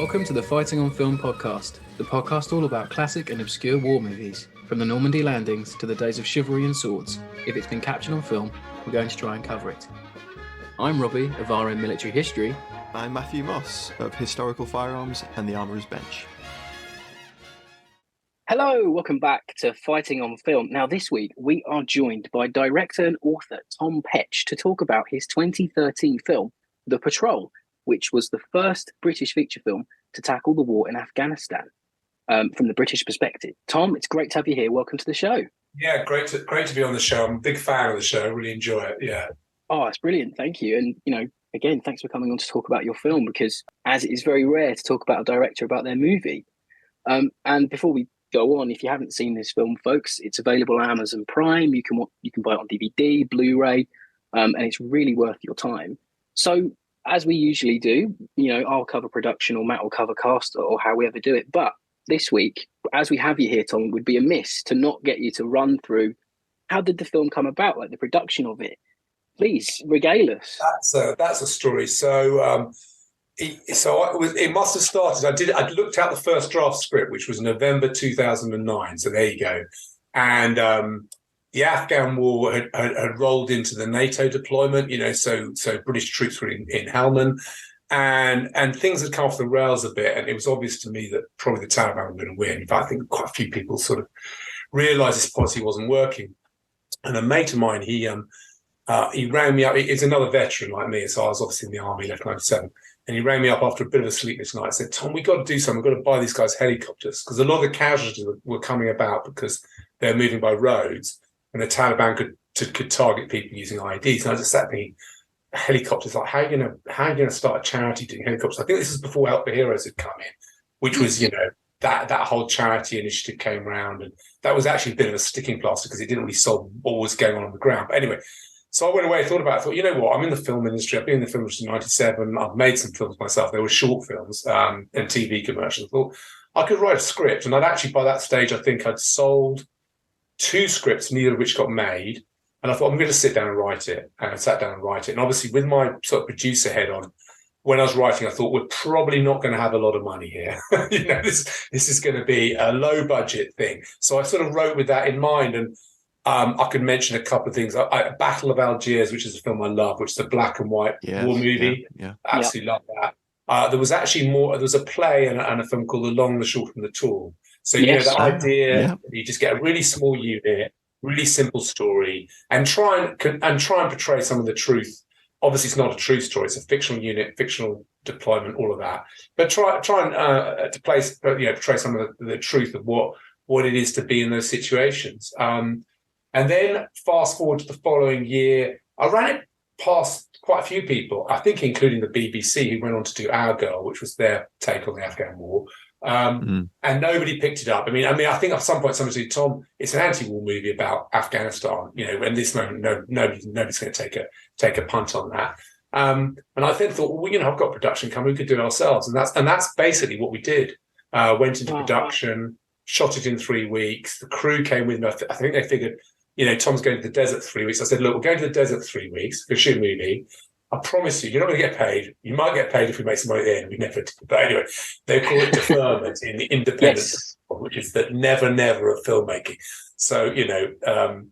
Welcome to the Fighting on Film podcast, the podcast all about classic and obscure war movies, from the Normandy landings to the days of chivalry and swords. If it's been captured on film, we're going to try and cover it. I'm Robbie of RM Military History. I'm Matthew Moss of Historical Firearms and the Armourer's Bench. Hello, welcome back to Fighting on Film. Now this week we are joined by director and author Tom Petch to talk about his 2013 film, The Patrol, which was the first British feature film to tackle the war in Afghanistan from the British perspective. Tom, it's great to have you here. Welcome to the show. Yeah, great to be on the show. I'm a big fan of the show. I really enjoy it. Yeah. Oh, it's brilliant. Thank you. And, again, thanks for coming on to talk about your film, because as it is very rare to talk about a director about their movie. And before we go on, if you haven't seen this film, folks, it's available on Amazon Prime. You can buy it on DVD, Blu-ray, and it's really worth your time. So, as we usually do, I'll cover production or Matt will cover cast or how we ever do it. But this week, as we have you here, Tom, would be amiss to not get you to run through how did the film come about, like the production of it. Please regale us. That's a story. So it must have started. I looked at the first draft script, which was November 2009. So there you go. And the Afghan war had rolled into the NATO deployment. So British troops were in Helmand, and things had come off the rails a bit. And it was obvious to me that probably the Taliban were going to win. But I think quite a few people sort of realised this policy wasn't working. And a mate of mine, he rang me up. He's another veteran like me, so I was obviously in the army, left 97. And he rang me up after a bit of a sleepless night. Said, "Tom, we got to do something. We've got to buy these guys helicopters, because a lot of the casualties were coming about because they're moving by roads, and the Taliban could target people using IEDs." And I just sat thinking, helicopters, like how are you going to start a charity doing helicopters? I think this is before Help the Heroes had come in, which was that whole charity initiative came around, and that was actually a bit of a sticking plaster because it didn't really solve what was going on the ground. But anyway. So I went away, thought about it, thought, you know what, I'm in the film industry. I've been in the film industry in 97. I've made some films myself. They were short films and TV commercials. I thought I could write a script. And I'd actually, by that stage, I think I'd sold 2 scripts, neither of which got made. And I thought, I'm going to sit down and write it. And I sat down and write it. And obviously, with my sort of producer head on, when I was writing, I thought, we're probably not going to have a lot of money here. This is going to be a low budget thing. So I sort of wrote with that in mind. And I could mention a couple of things. Battle of Algiers, which is a film I love, which is a black and white war movie. Yeah. Absolutely love that. There was actually more. There was a play and a film called The Long, the Short, and the Tall. So the idea you just get a really small unit, really simple story, and try and portray some of the truth. Obviously, it's not a true story; it's a fictional unit, fictional deployment, all of that. But try and portray some of the truth of what it is to be in those situations. And then fast forward to the following year, I ran it past quite a few people, I think including the BBC, who went on to do Our Girl, which was their take on the Afghan war. And nobody picked it up. I mean, I think at some point somebody said, "Tom, it's an anti-war movie about Afghanistan. In this moment, nobody's going to take a punt on that." And I then thought, well, I've got production coming, we could do it ourselves. And that's basically what we did. Went into production, shot it in 3 weeks. The crew came with me. I think they figured, Tom's going to the desert 3 weeks. I said, look, we're going to the desert 3 weeks. We'll shoot a movie. I promise you're not going to get paid. You might get paid if we make some money there. We never did. But anyway, they call it deferment in the independent, which is the never of filmmaking. So, we went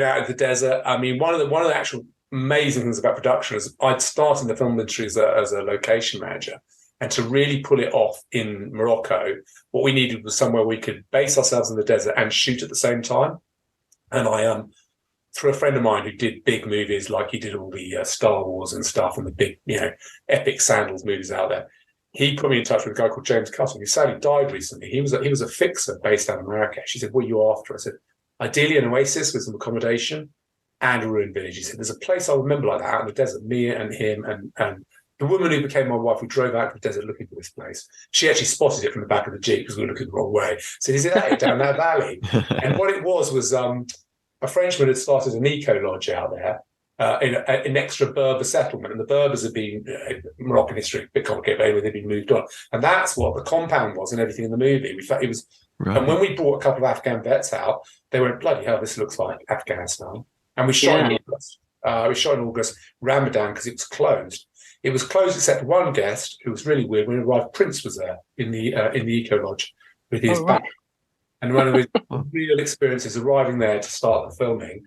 out in the desert. I mean, one of the actual amazing things about production is I'd started in the film industry as a location manager. And to really pull it off in Morocco, what we needed was somewhere we could base ourselves in the desert and shoot at the same time. And I, through a friend of mine who did big movies, like he did all the Star Wars and stuff and the big, epic sandals movies out there, he put me in touch with a guy called James Cutting, who sadly died recently. He was a fixer based out of Marrakesh. He said, "What are you after?" I said, "Ideally an oasis with some accommodation and a ruined village." He said, "There's a place I remember like that out in the desert, me and him and the woman who became my wife, who drove out to the desert looking for this place. She actually spotted it from the back of the Jeep because we were looking the wrong way. Said, is it that down that valley?" And what it was a Frenchman had started an eco-lodge out there in an extra Berber settlement. And the Berbers had been, Moroccan history, a bit complicated, but anyway, they'd been moved on. And that's what the compound was and everything in the movie. We thought it was, right. And when we brought a couple of Afghan vets out, they went, bloody hell, this looks like Afghanistan. And we shot in August. Ramadan, because it was closed. It was closed except for one guest who was really weird. When we arrived, Prince was there in the Eco Lodge with his band. And one of his real experiences arriving there to start the filming,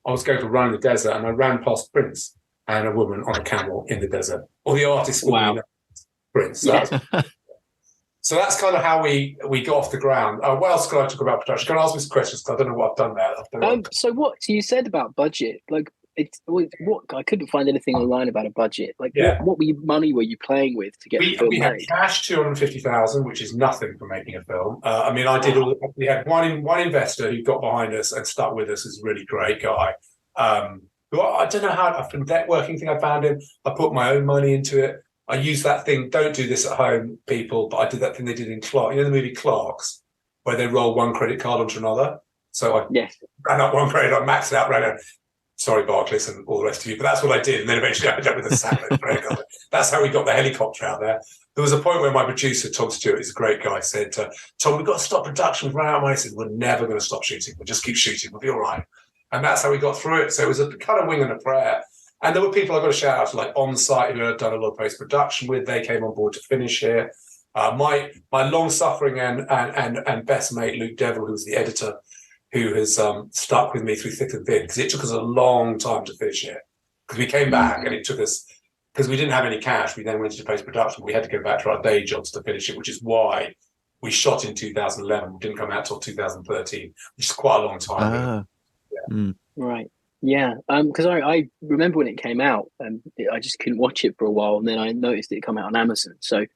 I was going to run in the desert and I ran past Prince and a woman on a camel in the desert. Or the artist Prince. So, so that's kind of how we got off the ground. What else could I talk about production? Can I ask me some questions? Because I don't know what I've done there. So you said about budget, like what I couldn't find anything online about a budget. Like what money were you playing with to get the film made? We had cash, 250,000, which is nothing for making a film. I mean, we had one investor who got behind us and stuck with us. Is a really great guy. Who I don't know how, from networking thing I found him. I put my own money into it. I used that thing, don't do this at home, people, but I did that thing they did in Clark. You know the movie Clerks, where they roll one credit card onto another? So I ran up one credit, I maxed it out, ran out. Sorry, Barclays and all the rest of you, but that's what I did. And then eventually I ended up with a satellite credit card. That's how we got the helicopter out there. There was a point where my producer, Tom Stewart, is a great guy, said, Tom, we've got to stop production. We've run out of money. I said, we're never going to stop shooting. We'll just keep shooting. We'll be all right. And that's how we got through it. So it was a kind of wing and a prayer. And there were people I got to shout out to, like On Site, who I'd done a lot of post-production with. They came on board to finish it. My long-suffering and best mate, Luke Devil, who was the editor, who has stuck with me through thick and thin, because it took us a long time to finish it. Because we came back and it took us, because we didn't have any cash, we then went into post-production. We had to go back to our day jobs to finish it, which is why we shot in 2011. We didn't come out till 2013, which is quite a long time. Right. Yeah, because I remember when it came out, and I just couldn't watch it for a while, and then I noticed it come out on Amazon. So,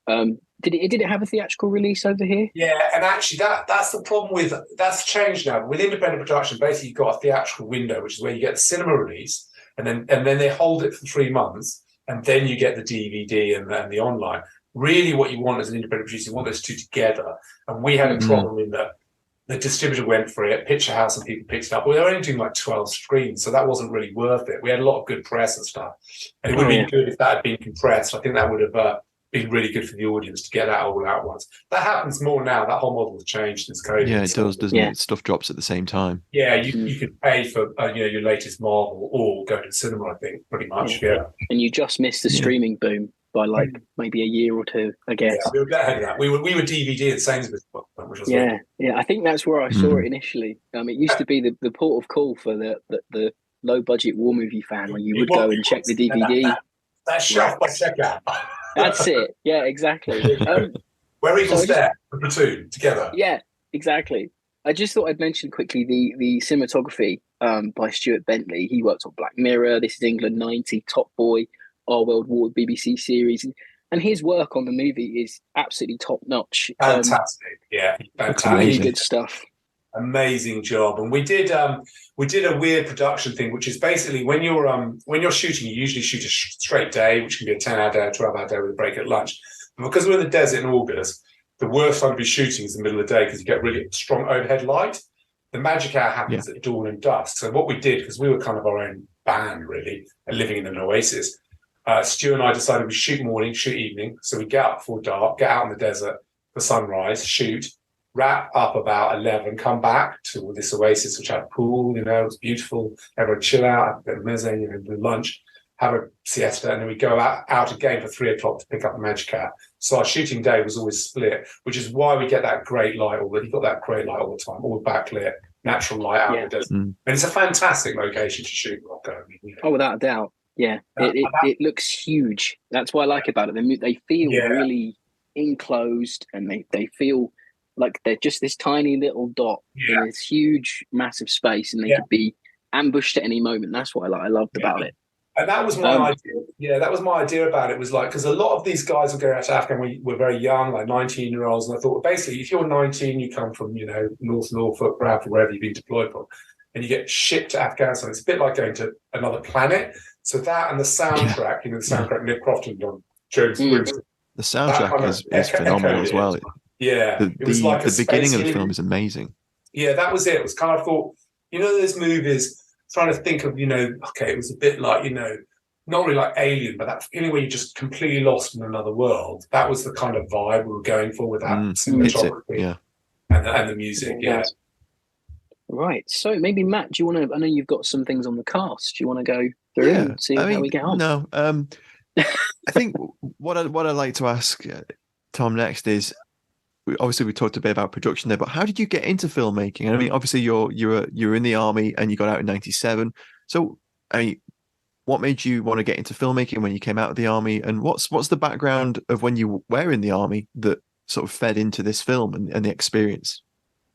did it have a theatrical release over here? Yeah, and actually that's the problem that's changed now. With independent production, basically you've got a theatrical window, which is where you get the cinema release, and then they hold it for 3 months, and then you get the DVD and the online. Really, what you want as an independent producer, you want those two together. And we had a problem in that the distributor went for it, Picture House and people picked it up. Well, they were only doing like 12 screens, so that wasn't really worth it. We had a lot of good press and stuff. And it would have been good if that had been compressed. I think that would have been really good for the audience to get that all out once. That happens more now. That whole model has changed since COVID. Yeah, it does, doesn't it? Stuff drops at the same time. Yeah, you could pay for your latest Marvel or go to the cinema, I think, pretty much. Yeah. And you just missed the streaming boom by like maybe a year or two, I guess. Yeah, we were ahead of that. We were DVD at Sainsbury's, which was yeah. I think that's where I saw it initially. It used to be the port of call for the low budget war movie fan, when you would go and check the DVD. That shelf by checkout. That's it. Yeah, exactly. Where Eagles Stare, the platoon together. Yeah, exactly. I just thought I'd mention quickly the cinematography by Stuart Bentley. He worked on Black Mirror, This Is England 90, Top Boy, Our World War BBC series, and his work on the movie is absolutely top notch. Fantastic, fantastic, really good stuff. Amazing job. And we did a weird production thing, which is basically when you're shooting, you usually shoot a straight day, which can be a 10-hour day, a 12-hour day with a break at lunch. But because we're in the desert in August, the worst time to be shooting is the middle of the day because you get really strong overhead light. The magic hour happens at dawn and dusk. So what we did, because we were kind of our own band really, and living in an oasis, Stu and I decided we'd shoot morning, shoot evening. So we get up before dark, get out in the desert for sunrise, shoot, wrap up about 11, come back to this oasis, which had a pool, it was beautiful. Everyone chill out, have a bit of meze, do lunch, have a siesta, and then we go out again for 3 o'clock to pick up the magic hour. So our shooting day was always split, which is why we get that great light already. You've got that great light all the time, all backlit, natural light out in the desert. And it's a fantastic location to shoot. Oh, without a doubt. Yeah, it looks huge. That's what I like about it. They feel really enclosed, and they feel like they're just this tiny little dot in this huge, massive space, and they could be ambushed at any moment. That's what I loved about it. And that was my idea. Yeah, that was my idea about it. Was like, because a lot of these guys were going out to Africa when we were very young, like 19-year-olds, and I thought, basically, if you're 19, you come from North Norfolk, Bradford, wherever you've been deployed from, and you get shipped to Afghanistan. It's a bit like going to another planet. So that and the soundtrack, the soundtrack Nick Crofton done, James Williams. The soundtrack is phenomenal as well. Yeah, it was like the beginning of the film is amazing. Yeah, that was it. It was kind of, I thought, those movies, trying to think of, okay, it was a bit like, not really like Alien, but that feeling where you're just completely lost in another world. That was the kind of vibe we were going for with that cinematography and the music. Yeah. Right. So maybe Matt, do you want to? I know you've got some things on the cast. Do you want to go through and see how we get on? No. I think what I'd like to ask Tom next is, obviously we talked a bit about production there, but how did you get into filmmaking? I mean, obviously you're in the army and you got out in '97. So, I mean, what made you want to get into filmmaking when you came out of the army, and what's the background of when you were in the army that sort of fed into this film and the experience?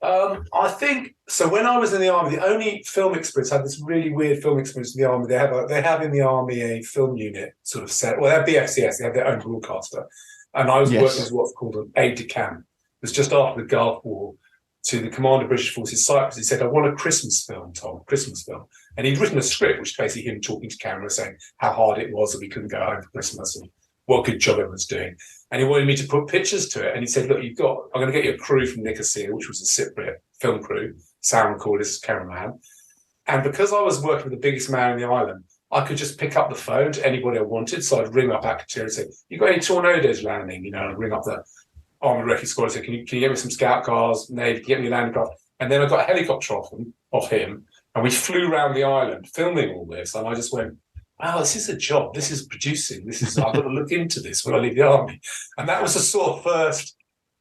I think so. When I was in the army, the only film experience I had this really weird film experience in the army. They have in the army a film unit sort of set. Well, they have BFCS. They have their own broadcaster, and I was working as what's called an aide de camp. It was just after the Gulf War. To the commander of British Forces Cyprus, he said, "I want a Christmas film, Tom, Christmas film." And he'd written a script, which is basically him talking to camera, saying how hard it was that we couldn't go home for Christmas and what good job everyone's doing. And he wanted me to put pictures to it. And he said, "Look, I'm going to get you a crew from Nicosia, which was a Cypriot film crew, sound recordist, cameraman. And because I was working with the biggest man in the island, I could just pick up the phone to anybody I wanted. So I'd ring up Akatir and say, 'You got any tornadoes landing?' And I'd ring up the Army Recce Squad and say, can you get me some scout cars? Navy, get me a landing craft." And then I got a helicopter off him, and we flew around the island filming all this. And I just went, "Wow, this is a job. This is producing. I've got to look into this when I leave the army." And that was the sort of first,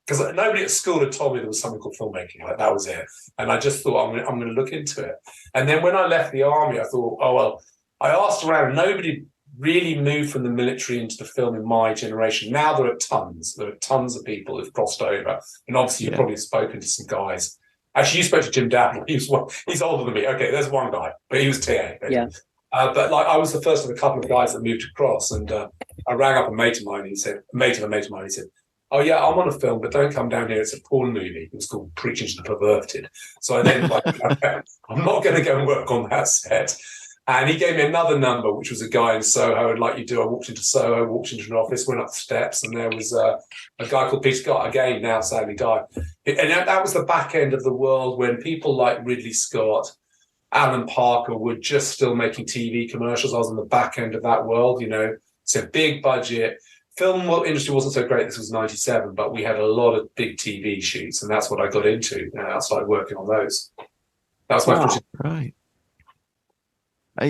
because nobody at school had told me there was something called filmmaking. Like, that was it. And I just thought, I'm going to look into it. And then when I left the army, I thought, oh, well, I asked around. Nobody really moved from the military into the film in my generation. Now there are tons. There are tons of people who've crossed over. And obviously you've probably spoken to some guys. Actually, you spoke to Jim Downing. He's older than me. Okay, there's one guy, but he was TA. Yeah. But like, I was the first of a couple of guys that moved across, and I rang up a mate of mine. He said, "Oh yeah, I'm on a film, but don't come down here. It's a porn movie." It was called Preaching to the Perverted. So I then, I'm not going to go and work on that set. And he gave me another number, which was a guy in Soho. And like you do, I walked into Soho, walked into an office, went up the steps, and there was a guy called Peter Scott, again, now sadly died. And that was the back end of the world when people like Ridley Scott, Alan Parker were just still making TV commercials. I was on the back end of that world, So big budget. Film industry wasn't so great. This was '97, but we had a lot of big TV shoots, and that's what I got into. And I started working on those. That was my first. Right.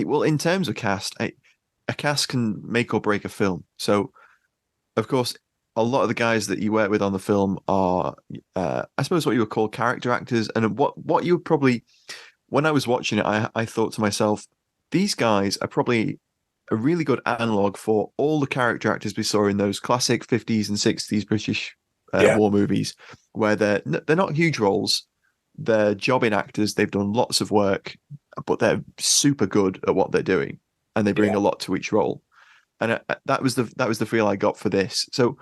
Well, in terms of cast, a cast can make or break a film. So, of course, a lot of the guys that you work with on the film are, I suppose, what you would call character actors. And what you would probably, when I was watching it, I thought to myself, these guys are probably a really good analog for all the character actors we saw in those classic 50s and 60s British war movies, where they're not huge roles. They're jobbing actors. They've done lots of work, but they're super good at what they're doing, and they bring a lot to each role. And that was the feel I got for this. So,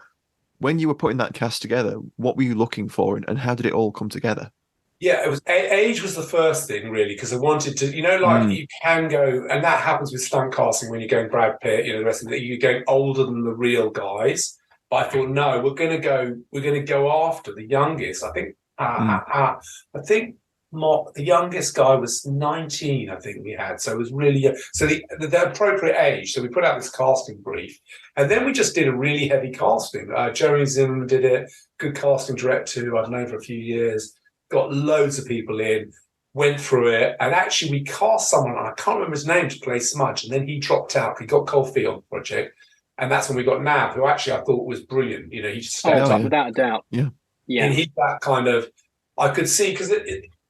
when you were putting that cast together, what were you looking for, and how did it all come together? Yeah, it was age was the first thing, really, because I wanted to, you can go, and that happens with stunt casting when you're going Brad Pitt, the rest of it, you're going older than the real guys. But I thought, no, we're going to go after the youngest. I think. I think the youngest guy was 19, I think we had. So it was really young. So the appropriate age. So we put out this casting brief. And then we just did a really heavy casting. Jeremy Zimmerman did it, good casting director who I've known for a few years, got loads of people in, went through it. And actually we cast someone, I can't remember his name, to play Smudge. And then he dropped out. He got cold feet on the project. And that's when we got Nav, who actually I thought was brilliant. He just stepped up. Without a doubt. Yeah. Yeah. And he's that kind of, I could see, because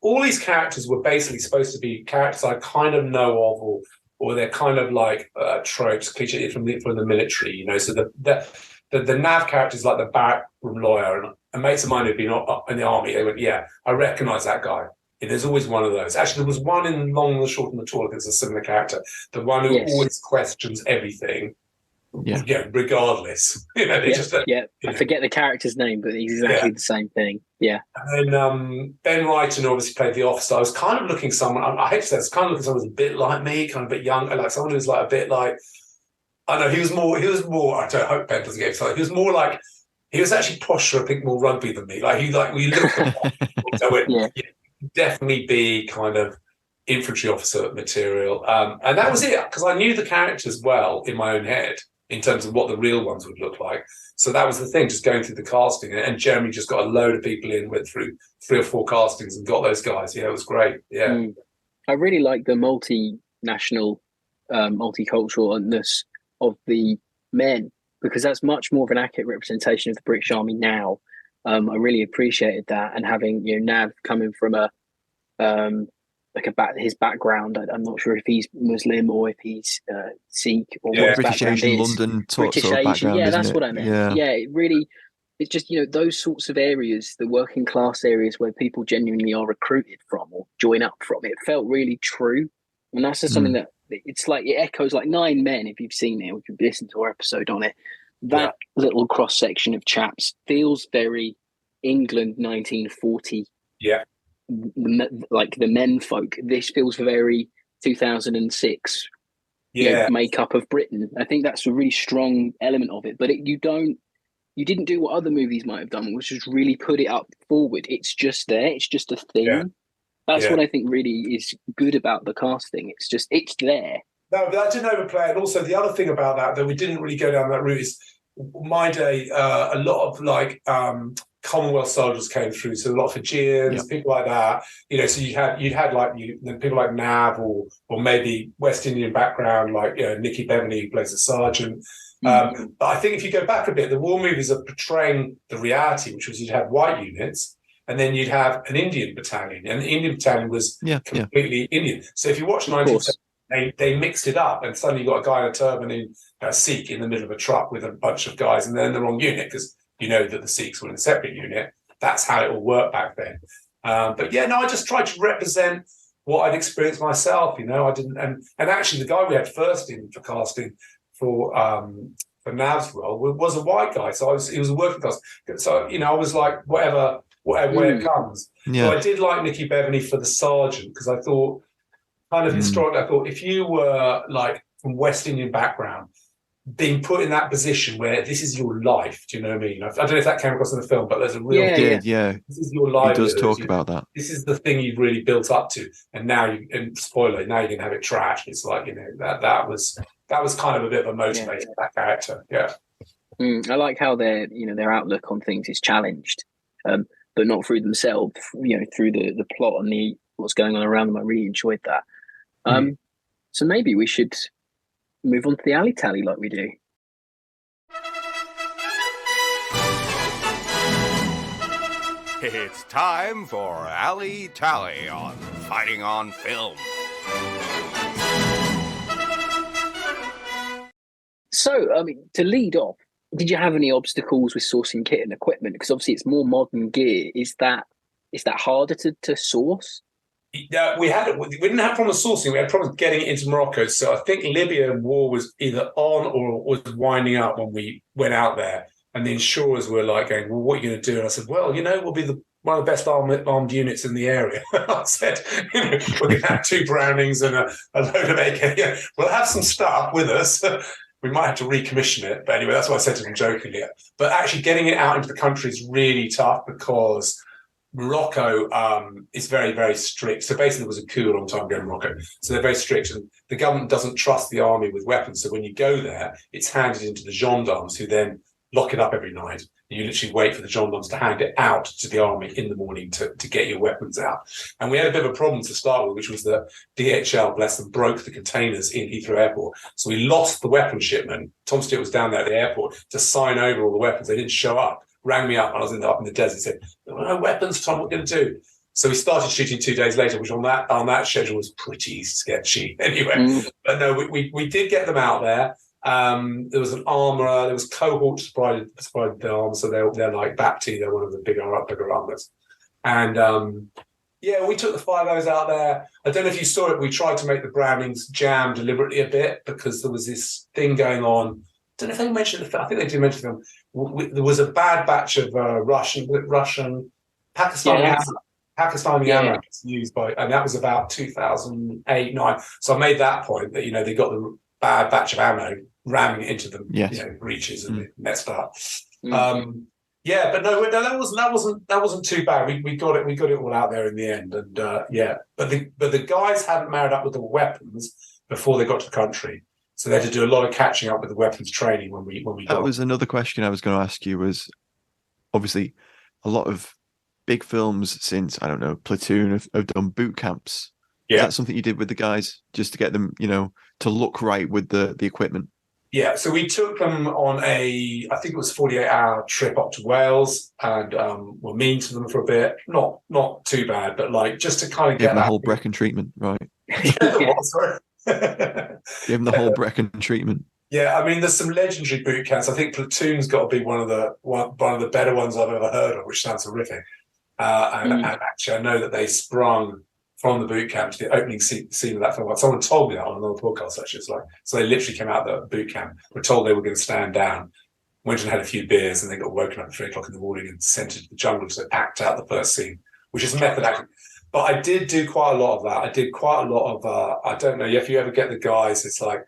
all these characters were basically supposed to be characters I kind of know of, or they're kind of like tropes, cliché from the military, So the Nav character is like the backroom lawyer, and mates of mine who'd been in the army, they went, "Yeah, I recognise that guy." And there's always one of those. Actually, there was one in Long, the Short, and the Tall. There's a similar character, the one who always questions everything. Yeah, regardless. I forget the character's name, but he's exactly the same thing. Yeah. And then Ben Wrighton obviously played the officer. I was kind of looking someone, I hate to say this, kind of looking someone who's a bit like me, kind of a bit young, like someone who's like a bit like, I know he was more, I hope Ben doesn't get excited. He was more like, he was actually posher, I think, more rugby than me. We looked at so definitely be kind of infantry officer material. And that was it, because I knew the characters well in my own head, in terms of what the real ones would look like. So that was the thing, just going through the casting. And Jeremy just got a load of people in, went through 3 or 4 castings and got those guys. Yeah, it was great. Yeah. I really like the multinational, multiculturalness of the men, because that's much more of an accurate representation of the British Army now. I really appreciated that, and having Nav coming from a his background. I'm not sure if he's Muslim or if he's Sikh or what his British background Asian is. London British sort of Asian, background, yeah, isn't that's it? what I meant. Yeah. Yeah, it really. It's just those sorts of areas, the working class areas where people genuinely are recruited from or join up from. It felt really true, and that's just something that it's like it echoes like Nine Men. If you've seen it, or if you've listened to our episode on it, that little cross section of chaps feels very England 1940. Yeah. Like the men folk. This feels very 2006 makeup of Britain. I think that's a really strong element of it, but you didn't do what other movies might have done, which is really put it up forward. It's just there, it's just a thing. That's what I think really is good about the casting. It's there. No, but that didn't overplay. And also the other thing about that we didn't really go down that route is my day, a lot of like Commonwealth soldiers came through, so a lot of Fijians, people like that. So you'd had like people like Nav or maybe West Indian background, like Nikki Bevan, who plays a sergeant. But I think if you go back a bit, the war movies are portraying the reality, which was you'd have white units, and then you'd have an Indian battalion, and the Indian battalion was completely Indian. So if you watch 1970, they mixed it up, and suddenly you got a guy in a turban in a Sikh in the middle of a truck with a bunch of guys, and they're in the wrong unit because you know that the Sikhs were in a separate unit. That's how it all worked back then. I just tried to represent what I'd experienced myself. I didn't, and actually the guy we had first in for casting for Nav's role was a white guy, so he was a working class. So I was like, whatever it comes. So I did like Nikki Bevan for the sergeant because I thought, kind of historically, I thought if you were like from West Indian background, being put in that position where this is your life, do you know what I mean? I don't know if that came across in the film, but there's a real this is your life. He does talk about that. This is the thing you've really built up to, and now spoiler, now you can have it trashed. It's like that was kind of a bit of a motivator for that character. I like how their outlook on things is challenged, but not through themselves. Through the plot and what's going on around them. I really enjoyed that. So maybe we should move on to the alley tally like we do. It's time for Alley Tally on Fighting on Film. So, to lead off, did you have any obstacles with sourcing kit and equipment? Because obviously it's more modern gear. Is that harder to source? Yeah, we didn't have problems sourcing. We had problems getting it into Morocco. So I think Libya war was either on or was winding up when we went out there. And the insurers were like going, well, what are you going to do? And I said, well, we'll be one of the best armed units in the area. I said, we're going to have 2 Brownings and a load of AK. We'll have some stuff with us. We might have to recommission it. But anyway, that's what I said to them jokingly. But actually getting it out into the country is really tough because Morocco is very, very strict. So basically there was a coup a long time ago in Morocco. So they're very strict, and the government doesn't trust the army with weapons. So when you go there, it's handed into the gendarmes, who then lock it up every night. And you literally wait for the gendarmes to hand it out to the army in the morning to get your weapons out. And we had a bit of a problem to start with, which was that DHL, bless them, broke the containers in Heathrow Airport. So we lost the weapon shipment. Tom Stewart was down there at the airport to sign over all the weapons. They didn't show up. Rang me up when I was up in the desert. He said, no weapons, Tom, what are we going to do? So we started shooting 2 days later, which on that schedule was pretty sketchy anyway. But no, we did get them out there. There was an armourer, there was cohorts supplied the arms, so they're like BAPTI, they're one of the bigger armourers. And we took the 5.0s out there. I don't know if you saw it, we tried to make the Brownings jam deliberately a bit because there was this thing going on. I don't know if they mentioned the. I think they did mention them. There was a bad batch of Russian, Pakistani ammo used by, and that was about 2008-9. So I made that point that they got the bad batch of ammo ramming into the breaches and it messed up. But no, that wasn't too bad. We got it all out there in the end, and But the guys hadn't married up with the weapons before they got to the country. So they had to do a lot of catching up with the weapons training when we got. That was another question I was going to ask you. Was obviously a lot of big films since Platoon have done boot camps. Yeah, is that something you did with the guys just to get them, to look right with the equipment? Yeah, so we took them on I think it was 48-hour trip up to Wales, and were mean to them for a bit. Not too bad, but like just to kind of Give get them the that. whole Brecon treatment, right? Sorry. Give them the whole Brecon treatment. Yeah, I mean, there's some legendary boot camps. I think Platoon's got to be one of the better ones I've ever heard of, which sounds horrific. And actually, I know that they sprung from the boot camp to the opening scene of that film. Someone told me that on another podcast, actually. It's like, so they literally came out of the boot camp, were told they were going to stand down, went and had a few beers, and they got woken up at 3:00 in the morning and sent into the jungle to act out the first scene, which is method acting. But I did do quite a lot of that. I did quite a lot of, I don't know if you ever get the guys, it's like,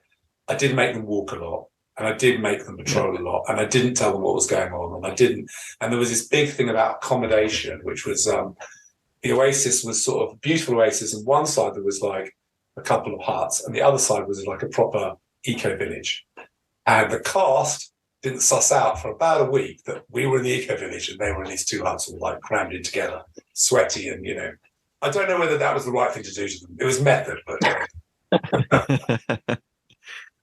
I did make them walk a lot, and I did make them patrol a lot, and I didn't tell them what was going on, and there was this big thing about accommodation, which was, the oasis was sort of a beautiful oasis, and one side there was like a couple of huts, and the other side was like a proper eco village. And the cast didn't suss out for about a week that we were in the eco village and they were in these two huts all like crammed in together, sweaty, and I don't know whether that was the right thing to do to them. It was method, but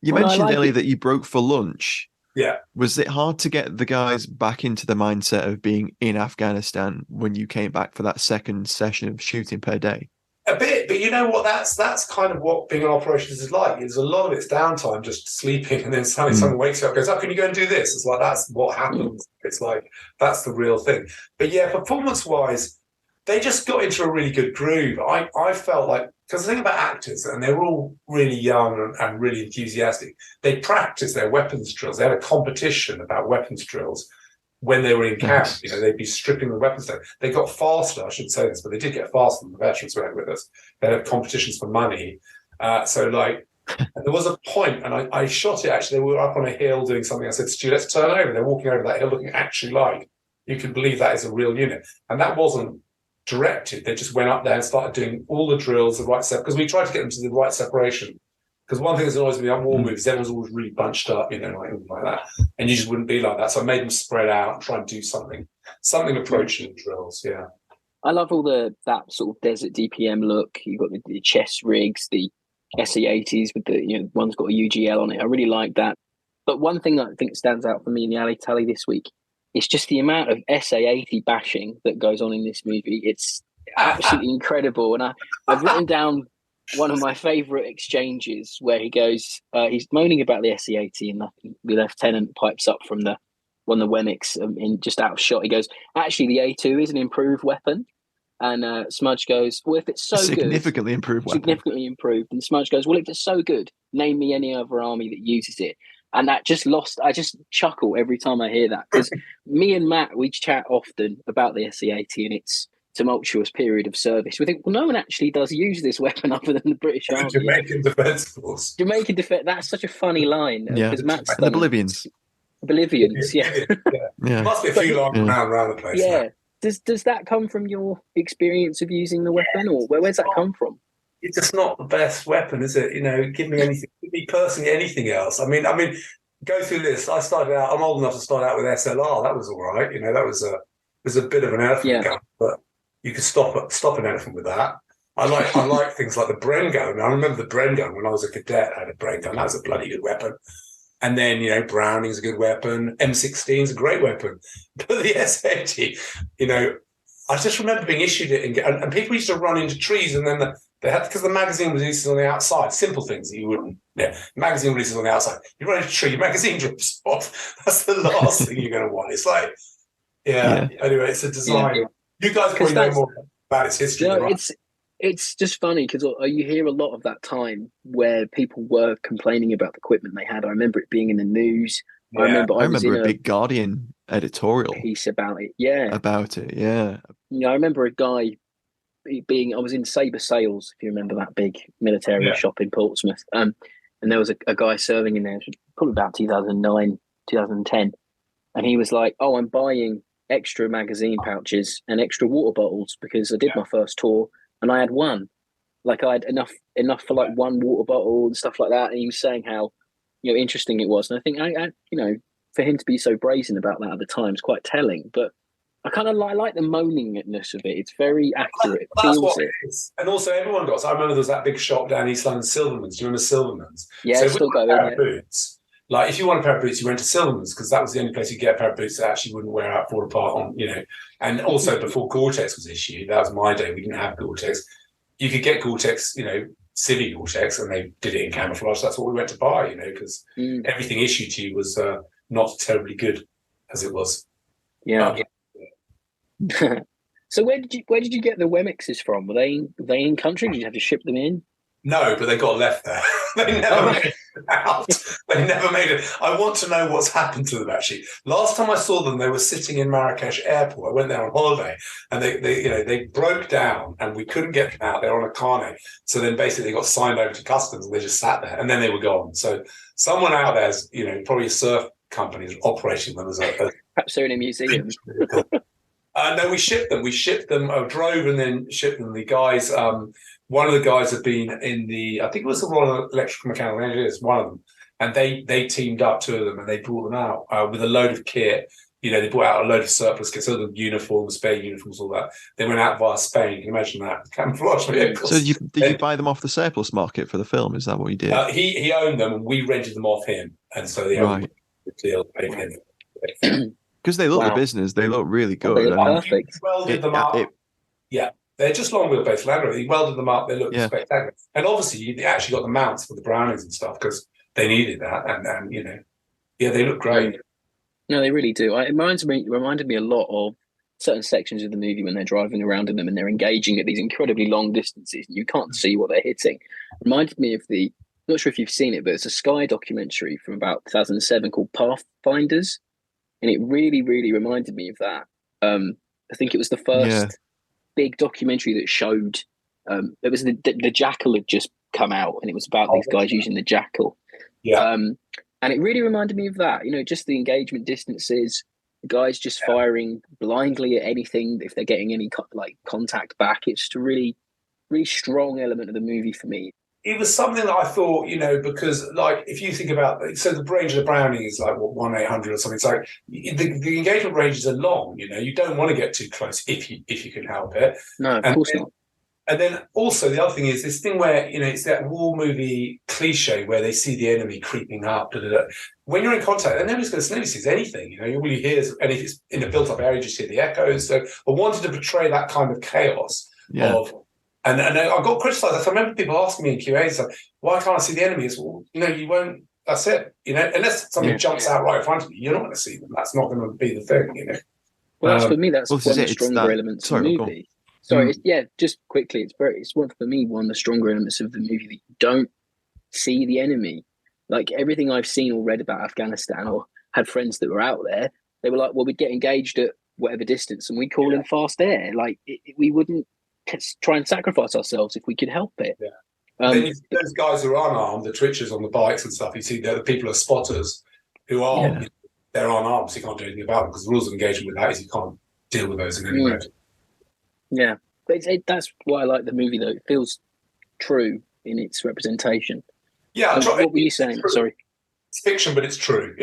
You mentioned earlier that you broke for lunch. Yeah. Was it hard to get the guys back into the mindset of being in Afghanistan when you came back for that second session of shooting per day? A bit, but you know what? That's kind of what being an operations is like. There's a lot of it's downtime, just sleeping, and then suddenly someone wakes you up and goes, "Oh, can you go and do this?" It's like that's what happens. It's like that's the real thing. But yeah, performance-wise, they just got into a really good groove. I felt like, because the thing about actors, and they were all really young and really enthusiastic, they practiced their weapons drills. They had a competition about weapons drills when they were in camp. They'd be stripping the weapons down. They got faster, I shouldn't say this, but they did get faster than the veterans who were with us. They had competitions for money. And there was a point, and I shot it actually. They were up on a hill doing something. I said, "Stu, let's turn over." They're walking over that hill looking actually like you can believe that is a real unit. And that wasn't directed. They just went up there and started doing all the drills, the right step, because we tried to get them to the right separation. Because one thing that's always been on war movies, everyone's always really bunched up, like that, and you just wouldn't be like that. So I made them spread out and try and do something approaching the drills. Yeah, I love all that sort of desert DPM look. You've got the chest rigs, the SE80s with the one's got a UGL on it. I really like that. But one thing that I think stands out for me in the alley tally this week, it's just the amount of SA-80 bashing that goes on in this movie. It's absolutely incredible. And I've written down one of my favourite exchanges where he goes, he's moaning about the SA-80, and the lieutenant pipes up from one of the Wemmicks in just out of shot. He goes, "Actually, the A2 is an improved weapon." And Smudge goes, "Well, if it's so significantly improved weapon. Significantly improved. And Smudge goes, "Well, if it's so good, name me any other army that uses it." And that just I just chuckle every time I hear that, because me and Matt, we chat often about the SE-80 and its tumultuous period of service. We think, well, no one actually does use this weapon other than the British Army. Jamaican Defence Force. Jamaican Defence, that's such a funny line. Yeah, Matt's the Bolivians. Yeah. Must be a few lines around the place. Yeah. Does that come from your experience of using the weapon, or where's that come from? It's just not the best weapon, is it? Give me personally anything else. I mean, go through this. I started out. I'm old enough to start out with SLR. That was all right. That was a bit of an elephant gun, but you could stop an elephant with that. I like things like the Bren gun. I remember the Bren gun when I was a cadet. I had a Bren gun. That was a bloody good weapon. And then Browning's a good weapon. M16's a great weapon. But the S80, I just remember being issued it, and people used to run into trees, and then they had, because the magazine releases on the outside, simple things that you wouldn't. Yeah, magazine releases on the outside. You run into a tree, your magazine drips off. That's the last thing you're going to want. It's like, Anyway, it's a design. Yeah. You guys probably know more about its history. Right? It's just funny because you hear a lot of that time where people were complaining about the equipment they had. I remember it being in the news. Yeah. I remember a big Guardian editorial piece about it. Yeah, about it. Yeah. I remember a guy I was in Sabre Sales, if you remember that big military shop in Portsmouth. And there was a guy serving in there, probably about 2009, 2010. And he was like, "Oh, I'm buying extra magazine pouches and extra water bottles because I did my first tour and I had one. Like I had enough for like one water bottle and stuff like that." And he was saying how, interesting it was. And I think, for him to be so brazen about that at the time is quite telling. But I kind of like the moaningness of it. It's very accurate. That's what it is. And also everyone got. I remember there was that big shop down East London, Silverman's. Do you remember Silverman's? Yeah, so still going. Boots. Like if you want a pair of boots, you went to Silverman's because that was the only place you get a pair of boots that actually wouldn't wear out, fall apart on, And also before Gore-Tex was issued, that was my day. We didn't have Gore-Tex. You could get Gore-Tex, Civi Gore-Tex, and they did it in camouflage. That's what we went to buy, because everything issued to you was not terribly good as it was. Yeah. So where did you get the Wemmixes from? Were they in country? Did you have to ship them in? No, but they got left there. They never made it out. They never made it. I want to know what's happened to them, actually. Last time I saw them, they were sitting in Marrakesh airport. I went there on holiday, and they broke down, and we couldn't get them out. They're on a carnet. So then basically they got signed over to customs, and they just sat there, and then they were gone. So someone out there's, probably a surf company is operating them as a... Perhaps they're in a museum. No, we shipped them. I drove and then shipped them. The guys... one of the guys had been in I think it was the Royal Electrical Mechanical Engineers, one of them, and they teamed up, two of them, and they brought them out with a load of kit. They brought out a load of surplus kit, so the uniforms, spare uniforms, all that. They went out via Spain. Can you imagine that? Camouflage vehicles. So did you buy them off the surplus market for the film? Is that what you did? He owned them, and we rented them off him, and so the deal paid him. Because they look the business, they look really good. They look perfect. Welded them up. They're just long wheelbase Land Rover. He welded them up. They look spectacular. And obviously, you actually got the mounts for the Brownings and stuff because they needed that. And they look great. No, they really do. It reminded me a lot of certain sections of the movie when they're driving around in them and they're engaging at these incredibly long distances. And you can't see what they're hitting. Reminded me of I'm not sure if you've seen it, but it's a Sky documentary from about 2007 called Pathfinders. And it really, really reminded me of that. I think it was the first big documentary that showed it was the Jackal had just come out, and it was about these guys using the Jackal. And it really reminded me of that, just the engagement distances, the guys just firing blindly at anything if they're getting any contact back. It's just a really, really strong element of the movie for me. It was something that I thought, because if you think about, so the range of the Browning is 1/800 or something. It's like the engagement ranges are long. You don't want to get too close if you can help it. No, of course not. And then also the other thing is this thing where it's that war movie cliche where they see the enemy creeping up. When you're in contact, and nobody sees anything. All you hear is, and if it's in a built-up area, you just hear the echoes. So I wanted to portray that kind of chaos of. And I got criticised. I remember people asking me in QAs, why can't I see the enemy? You won't. That's it. Unless something jumps out right in front of you, you're not going to see them. That's not going to be the thing. Well, for me, that's one of the stronger elements of the movie. Sorry, just quickly, it's one for me one of the stronger elements of the movie that you don't see the enemy. Like everything I've seen or read about Afghanistan, or had friends that were out there, they were like, well, we'd get engaged at whatever distance, and we'd call in fast air. Like we wouldn't try and sacrifice ourselves if we could help it. Then you see those guys who are unarmed, the twitchers on the bikes and stuff. You see the people are spotters who are they're unarmed, so you can't do anything about them because the rules of engagement with that is you can't deal with those in any way. Yeah, but that's why I like the movie though. It feels true in its representation. Yeah, what were you saying? Sorry, it's fiction, but it's true.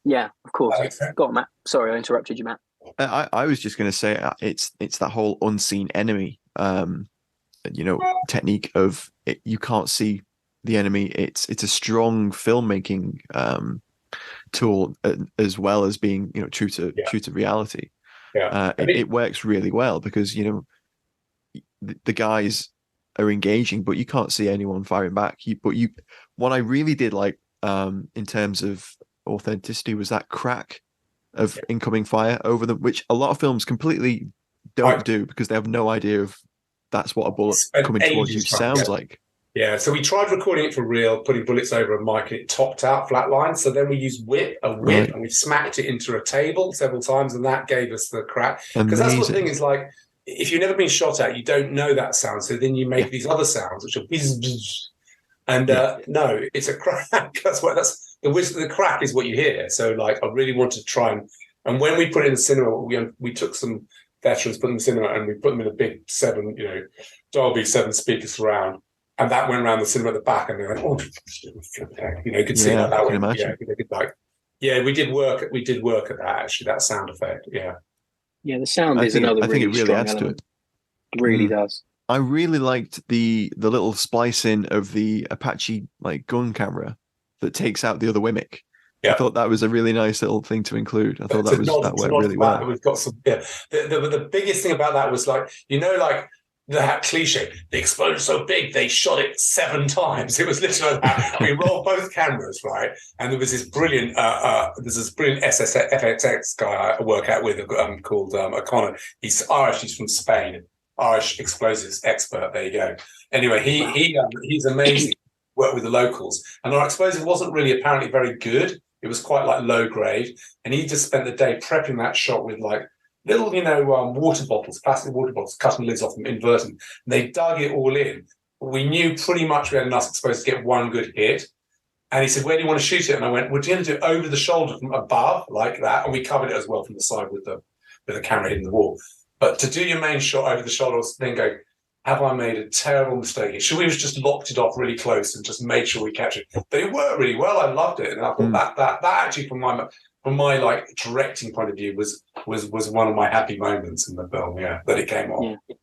Yeah, of course. Go on, Matt. Sorry, I interrupted you, Matt. I was just going to say it's that whole unseen enemy technique of it, you can't see the enemy. It's a strong filmmaking tool as well as being true to reality. It works really well because the guys are engaging, but you can't see anyone firing back. What I really did like in terms of authenticity was that crack of incoming fire over them, which a lot of films completely don't do because they have no idea of that's what a bullet coming towards you sounds like. Yeah, so we tried recording it for real, putting bullets over a mic, and it topped out flatline. So then we used a whip, and we smacked it into a table several times, and that gave us the crack. Because that's the thing is if you've never been shot at, you don't know that sound. So then you make these other sounds, which are bzz, and no, it's a crack. That's the crack is what you hear. So I really wanted to try and when we put it in the cinema, we took some veterans, put them in the cinema, and we put them in a big Dolby 7 speaker surround. And that went around the cinema at the back, and they went, "Oh, you could see that way." We did work. We did work at that actually. That sound effect, the sound is another. I think it really strong adds element. to it. It really does. I really liked the little splicing of the Apache gun camera that takes out the other Wimmick. I thought that was a really nice little thing to include. I thought that went really well. We've got some. Yeah, the biggest thing about that was like that cliche. The explosion's so big they shot it 7 times. It was literally like that. We rolled both cameras, right, and there was this brilliant FXX guy I work out with called O'Connor. He's Irish. He's from Spain. Irish explosives expert. There you go. Anyway, he's amazing. Worked with the locals, and our explosive wasn't really apparently very good. It was quite like low grade, and he just spent the day prepping that shot with like little, water bottles, plastic water bottles, cutting lids off them, inverting. And they dug it all in. We knew pretty much we had enough exposed to get one good hit. And he said, "Where do you want to shoot it?" And I went, "We're going to do it over the shoulder from above, like that." And we covered it as well from the side with the camera hitting the wall. But to do your main shot over the shoulder, then go, have I made a terrible mistake? Should we have just locked it off really close and just made sure we captured it? But it worked really well. I loved it, and I thought that actually, from my like directing point of view, was one of my happy moments in the film. Yeah, that it came on. Yeah,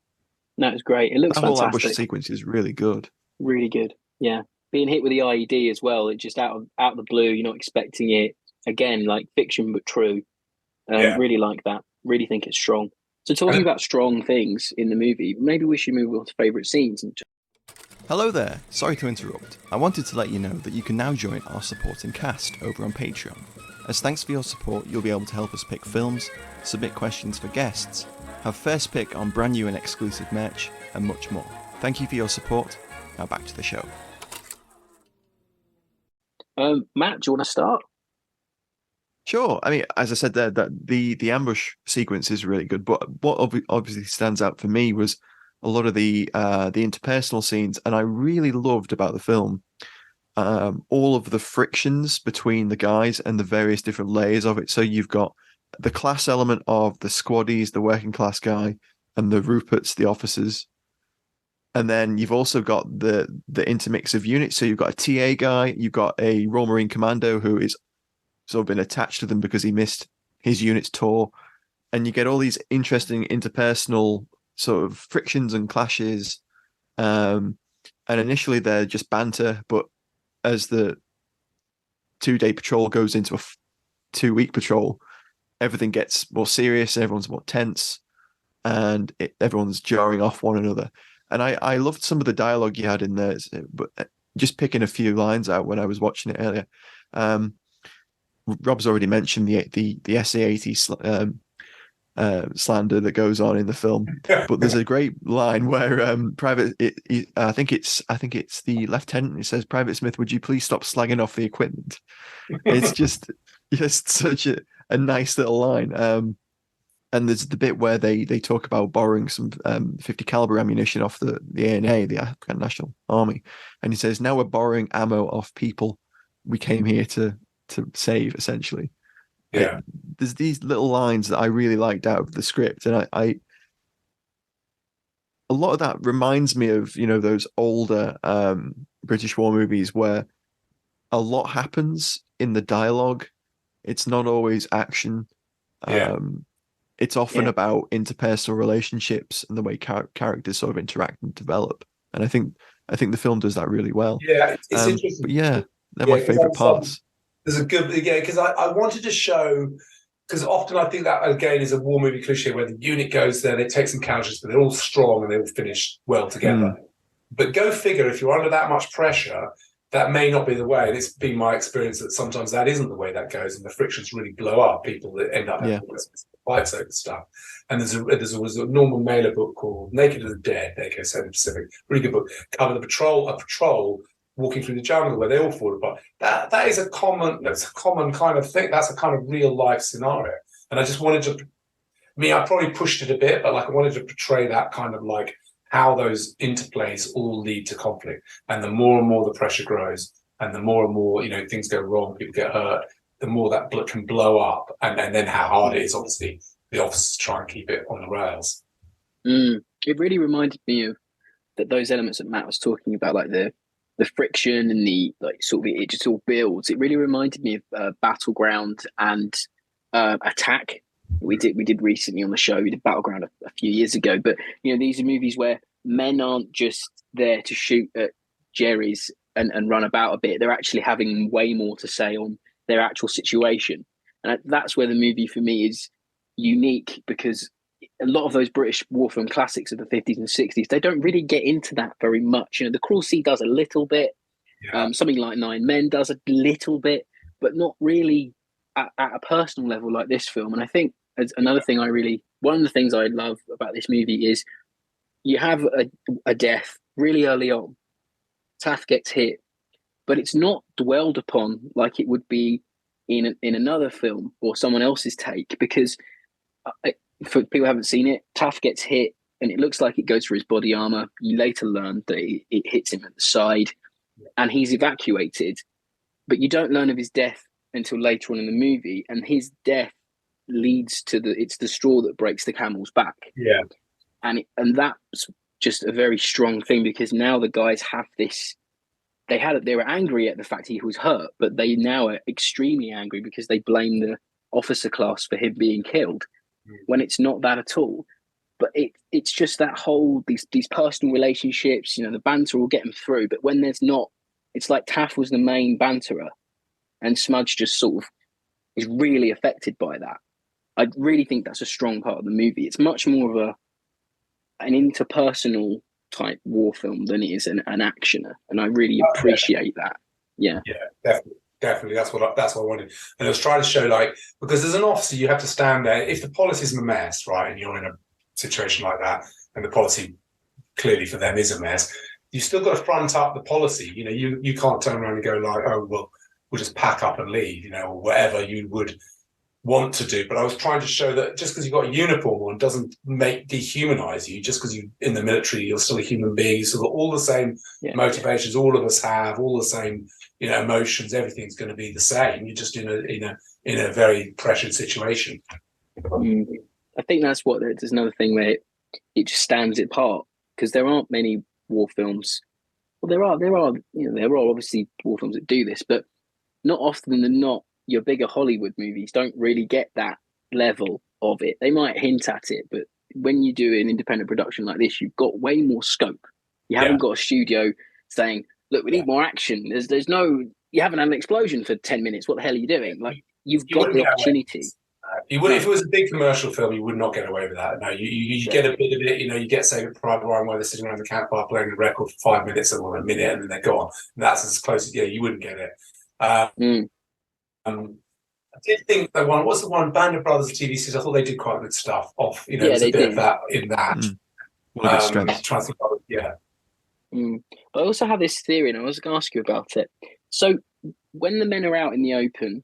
that was great. It looks fantastic. Whole ambush sequence is really good. Really good. Yeah, being hit with the IED as well. It just out of the blue. You're not expecting it. Again, like fiction but true. Really like that. Really think it's strong. So talking about strong things in the movie, maybe we should move on to favourite scenes. Hello there, sorry to interrupt. I wanted to let you know that you can now join our supporting cast over on Patreon. As thanks for your support, you'll be able to help us pick films, submit questions for guests, have first pick on brand new and exclusive merch, and much more. Thank you for your support. Now back to the show. Matt, do you want to start? Sure. I mean, as I said there, that the ambush sequence is really good. But what obviously stands out for me was a lot of the interpersonal scenes, and I really loved about the film all of the frictions between the guys and the various different layers of it. So you've got the class element of the squaddies, the working class guy, and the Ruperts, the officers. And then you've also got the intermix of units. So you've got a TA guy, you've got a Royal Marine Commando who is sort of been attached to them because he missed his unit's tour. And you get all these interesting interpersonal sort of frictions and clashes. And initially they're just banter, but as the 2-day patrol goes into a 2-week patrol, everything gets more serious, everyone's more tense, and everyone's jarring off one another. And I loved some of the dialogue you had in there, but just picking a few lines out when I was watching it earlier. Rob's already mentioned the SA-80 slander that goes on in the film, but there's a great line where I think it's the lieutenant who says, "Private Smith, would you please stop slagging off the equipment?" It's just such a nice little line. And there's the bit where they talk about borrowing some 50 caliber ammunition off the ANA, the Afghan National Army, and he says, "Now we're borrowing ammo off people we came here to save," essentially. Yeah, there's these little lines that I really liked out of the script, and I a lot of that reminds me of those older British war movies where a lot happens in the dialogue. It's not always action. It's often about interpersonal relationships and the way characters sort of interact and develop. And I think the film does that really well. Yeah, it's interesting. But yeah, they're my favorite parts. There's a good, because I wanted to show, because often I think that, again, is a war movie cliche where the unit goes there, they take some casualties, but they're all strong and they all finish well together. But go figure, if you're under that much pressure, that may not be the way. And it's been my experience that sometimes that isn't the way that goes, and the frictions really blow up. People that end up having fights over stuff. And there was a Norman Mailer book called Naked of the Dead, there goes Southern Pacific, really good book, covered a patrol walking through the jungle where they all fall apart. That is a common kind of thing. That's a kind of real life scenario. And I just wanted to, I probably pushed it a bit, but I wanted to portray that kind of like how those interplays all lead to conflict. And the more and more the pressure grows, and the more and more, things go wrong, people get hurt, the more that can blow up. And then how hard it is, obviously, the officers try and keep it on the rails. It really reminded me of those elements that Matt was talking about, like the friction and the it just all builds. It really reminded me of Battleground and Attack. We did recently on the show. We did Battleground a few years ago, but these are movies where men aren't just there to shoot at Jerry's and run about a bit. They're actually having way more to say on their actual situation. And that's where the movie for me is unique, because a lot of those British war film classics of the 50s and 60s, they don't really get into that very much. The Cruel Sea does a little bit. Something like Nine Men does a little bit, but not really at a personal level like this film. And I think another thing one of the things I love about this movie is you have a death really early on. Taff gets hit, but it's not dwelled upon like it would be in another film or someone else's take, because for people who haven't seen it, Taff gets hit and it looks like it goes through his body armor. You later learn that it hits him at the side and he's evacuated, but you don't learn of his death until later on in the movie, and his death leads to it's the straw that breaks the camel's back. Yeah. And that's just a very strong thing, because now the guys have this. They were angry at the fact he was hurt, but they now are extremely angry because they blame the officer class for him being killed, when it's not that at all. But it's just that whole these personal relationships, the banter will get them through. But when there's not, it's like Taff was the main banterer, and Smudge just sort of is really affected by that. I really think that's a strong part of the movie. It's much more of an interpersonal type war film than it is an actioner, and I really appreciate that. Yeah, definitely. That's what I wanted, and I was trying to show, because as an officer, you have to stand there. If the policy's a mess, right, and you're in a situation like that, and the policy clearly for them is a mess, you still got to front up the policy. You can't turn around and go like, oh well, we'll just pack up and leave, or whatever you would want to do. But I was trying to show that just because you've got a uniform on doesn't dehumanize you. Just because you're in the military, you're still a human being. You've still got all the same motivations all of us have, all the same emotions. Everything's going to be the same. You're just in a very pressured situation. I think that's there's another thing where it just stands it apart, because there aren't many war films. Well, there are obviously war films that do this, but not often than not, your bigger Hollywood movies don't really get that level of it. They might hint at it, but when you do an independent production like this, you've got way more scope. You haven't got a studio saying, look, we need more action. There's no, you haven't had an explosion for 10 minutes. What the hell are you doing? You've got the opportunity. You would, if it was a big commercial film, you would not get away with that. No, you get a bit of it. You get Saving Private Ryan while they're sitting around the campfire playing the record for 5 minutes or a minute, and then they're gone. And that's as close as you wouldn't get it. I did think that what's the one, Band of Brothers TV series? I thought they did quite good stuff. There's a bit of that in that. Trying to think of it, But I also have this theory, and I was going to ask you about it. So when the men are out in the open,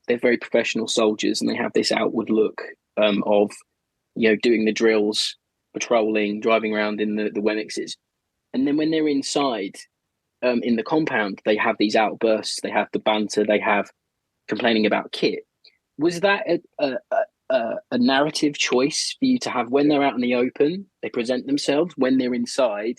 they're very professional soldiers, and they have this outward look of, doing the drills, patrolling, driving around in the Wemmixes. And then when they're inside in the compound, they have these outbursts, they have the banter, they have complaining about kit. Was that a narrative choice for you to have? When they're out in the open, they present themselves. When they're inside,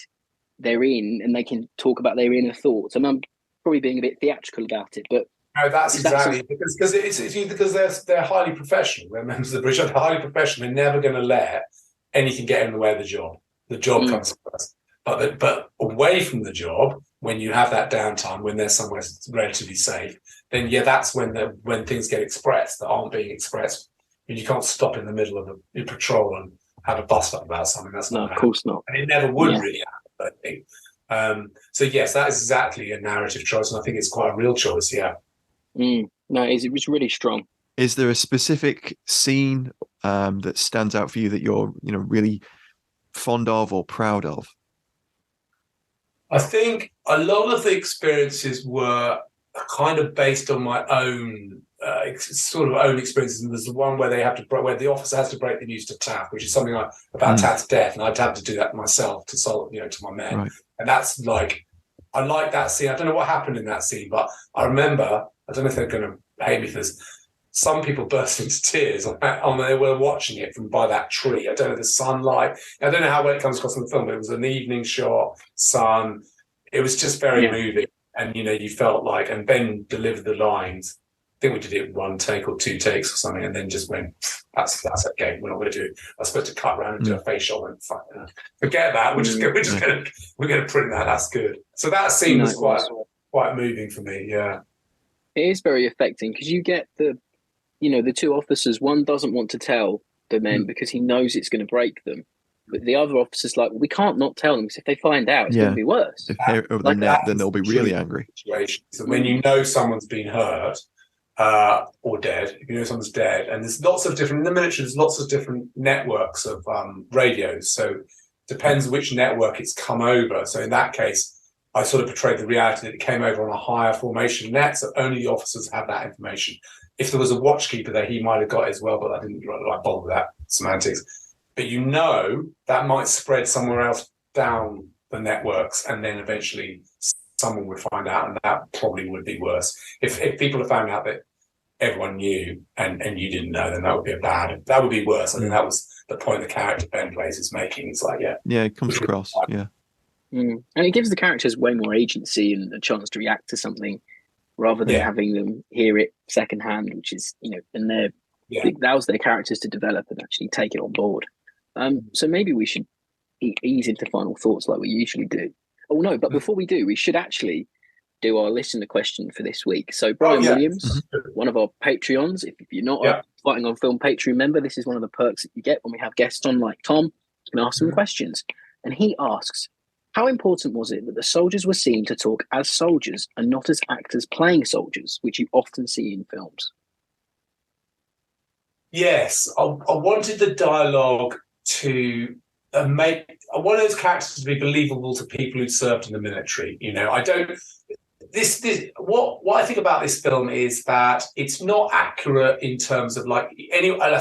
they're in, and they can talk about their inner thoughts. And I'm probably being a bit theatrical about it, but no, that's exactly because they're highly professional. They're members of the British. They're highly professional. They're never going to let anything get in the way of the job. The job comes first. But away from the job, when you have that downtime, when there's somewhere relatively safe, then that's when things get expressed that aren't being expressed. And you can't stop in the middle of a patrol and have a bust up about something. That's not. No, of course not. And it never would really happen, I think. So yes, that is exactly a narrative choice, and I think it's quite a real choice. Yeah. No, it was really strong. Is there a specific scene that stands out for you that you're really fond of or proud of? I think a lot of the experiences were kind of based on my own own experiences. And there's the one where where the officer has to break the news to Taff, which is something about Taff's death, and I'd have to do that myself to my men. Right. And that's I like that scene. I don't know what happened in that scene, but I remember. I don't know if they're going to hate me for this. Some people burst into tears they were watching it from by that tree. I don't know the sunlight. I don't know how well it comes across in the film, but it was an evening shot, sun. It was just very moving, and you felt like. And Ben delivered the lines. I think we did it in one take or two takes or something, and then just went, "That's okay. We're not going to do it. I was supposed to cut around and do a face shot. And forget that. We're going to print that. That's good." So that scene was quite moving for me. Yeah. It is very affecting because you get the two officers. One doesn't want to tell the men because he knows it's going to break them, but the other officer's like, we can't not tell them because if they find out, it's going to be worse. If they're over the net, then they'll be really angry. Situation. So when you know someone's been hurt or dead, if you know someone's dead, and there's lots of different in the military, there's lots of different networks of radios. So it depends which network it's come over. So in that case, I sort of portrayed the reality that it came over on a higher formation net, so only the officers have that information. If there was a watchkeeper there, he might have got it as well, but I didn't bother with that semantics. But that might spread somewhere else down the networks, and then eventually someone would find out, and that probably would be worse. If people have found out that everyone knew and you didn't know, then that would be worse. I think that was the point the character Ben plays is making. It's like, it comes across, And it gives the characters way more agency and a chance to react to something rather than having them hear it secondhand, which is, and it allows their characters to develop and actually take it on board. So maybe we should ease into final thoughts like we usually do. Oh, no, but before we do, we should actually do our listener question for this week. So Brian Williams, one of our Patreons, if you're not a Fighting on Film Patreon member, this is one of the perks that you get when we have guests on like Tom. You can ask them questions. And he asks, how important was it that the soldiers were seen to talk as soldiers and not as actors playing soldiers, which you often see in films? Yes, I wanted the dialogue to I want those characters to be believable to people who'd served in the military. I don't. What I think about this film is that it's not accurate in terms of I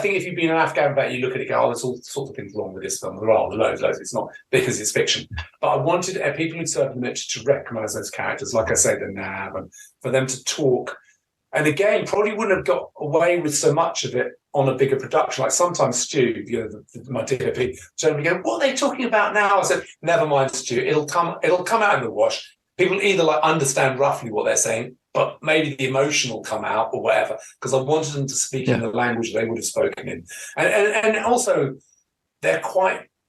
think if you've been an Afghan vet, you look at it and go, there's all sorts of things wrong with this film. There are loads. It's not because it's fiction. But I wanted people who'd served in the military to recognise those characters, like I say, the NAV, and for them to talk. And again, probably wouldn't have got away with so much of it on a bigger production. Like sometimes Stu, my DOP, generally go, what are they talking about now? I said, never mind, Stu, it'll come out in the wash. People either understand roughly what they're saying, but maybe the emotion will come out or whatever, because I wanted them to speak in the language they would have spoken in. And also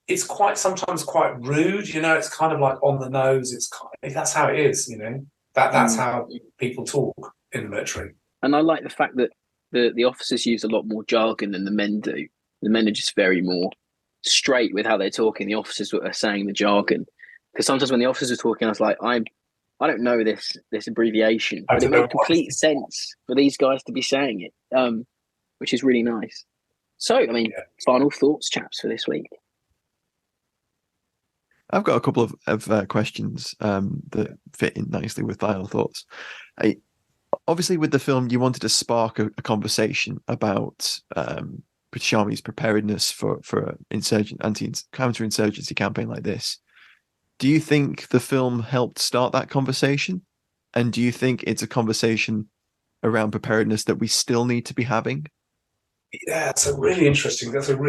it's sometimes quite rude, it's kind of like on the nose. That's how it is, that's how people talk in the military. And I like the fact that the officers use a lot more jargon than the men do. The men are just very more straight with how they're talking. The officers are saying the jargon. Because sometimes when the officers are talking, I was like, I don't know this abbreviation, but it made complete sense for these guys to be saying it, which is really nice. So, final thoughts, chaps, for this week. I've got a couple of questions that fit in nicely with final thoughts. Obviously, with the film, you wanted to spark a conversation about British Army's preparedness for counter-insurgency campaign like this. Do you think the film helped start that conversation? And do you think it's a conversation around preparedness that we still need to be having? Yeah, that's a really